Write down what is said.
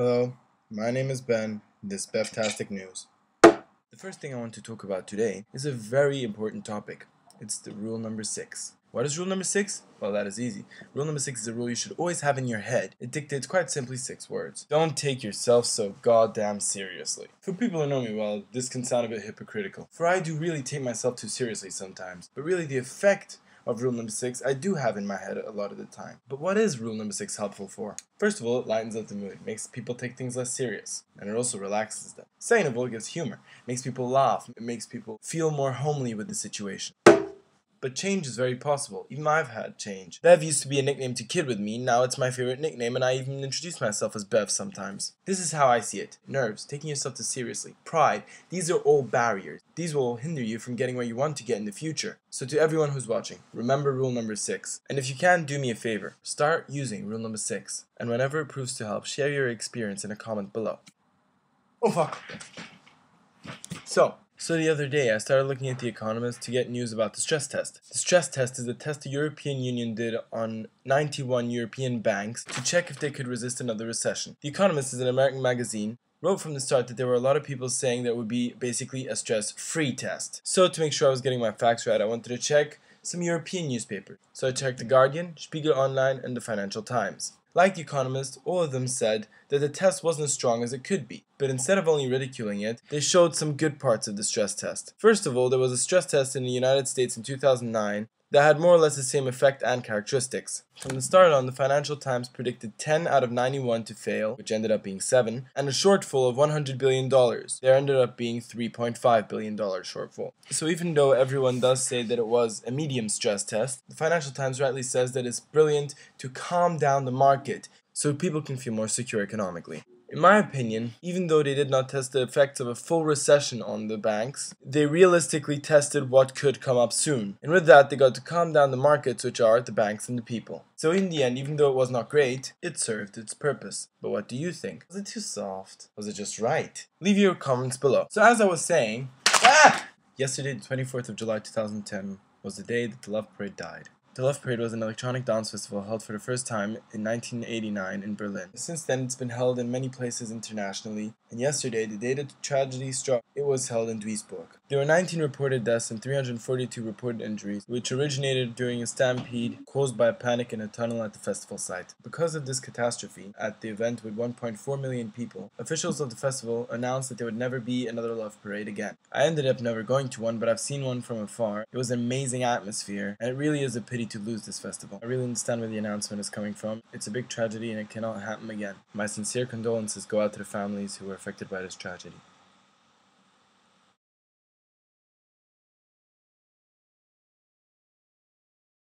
Hello, my name is Ben. This is Bevtastic News. The first thing I want to talk about today is a very important topic. It's the rule number 6. What is rule number 6? Well, that is easy. Rule number 6 is a rule you should always have in your head. It dictates quite simply 6 words. Don't take yourself so goddamn seriously. For people who know me well, this can sound a bit hypocritical, for I do really take myself too seriously sometimes. But really the effect of rule number 6 I do have in my head a lot of the time. But what is rule number 6 helpful for? First of all, it lightens up the mood, makes people take things less serious, and it also relaxes them. Second of all, it gives humor, makes people laugh, it makes people feel more homely with the situation. But change is very possible. Even I've had change. Bev used to be a nickname to kid with me, now it's my favorite nickname, and I even introduce myself as Bev sometimes. This is how I see it. Nerves, taking yourself too seriously, pride, these are all barriers. These will hinder you from getting where you want to get in the future. So to everyone who's watching, remember rule number 6. And if you can, do me a favor. Start using rule number 6. And whenever it proves to help, share your experience in a comment below. Oh fuck. So the other day I started looking at The Economist to get news about the stress test. The stress test is a test the European Union did on 91 European banks to check if they could resist another recession. The Economist is an American magazine, wrote from the start that there were a lot of people saying that it would be basically a stress-free test. So to make sure I was getting my facts right, I wanted to check some European newspapers. So I checked The Guardian, Spiegel Online, and the Financial Times. Like The Economist, all of them said that the test wasn't as strong as it could be, but instead of only ridiculing it, they showed some good parts of the stress test. First of all, there was a stress test in the United States in 2009 that had more or less the same effect and characteristics. From the start on, the Financial Times predicted 10 out of 91 to fail, which ended up being 7, and a shortfall of $100 billion. There ended up being $3.5 billion shortfall. So even though everyone does say that it was a medium stress test, the Financial Times rightly says that it's brilliant to calm down the market so people can feel more secure economically. In my opinion, even though they did not test the effects of a full recession on the banks, they realistically tested what could come up soon. And with that, they got to calm down the markets, which are the banks and the people. So in the end, even though it was not great, it served its purpose. But what do you think? Was it too soft? Was it just right? Leave your comments below. So as I was saying, yesterday, the 24th of July 2010, was the day that the Love Parade died. The Love Parade was an electronic dance festival held for the first time in 1989 in Berlin. Since then, it's been held in many places internationally, and yesterday, the day that the tragedy struck, it was held in Duisburg. There were 19 reported deaths and 342 reported injuries, which originated during a stampede caused by a panic in a tunnel at the festival site. Because of this catastrophe, at the event with 1.4 million people, officials of the festival announced that there would never be another Love Parade again. I ended up never going to one, but I've seen one from afar. It was an amazing atmosphere, and it really is a pity to lose this festival. I really understand where the announcement is coming from. It's a big tragedy and it cannot happen again. My sincere condolences go out to the families who were affected by this tragedy.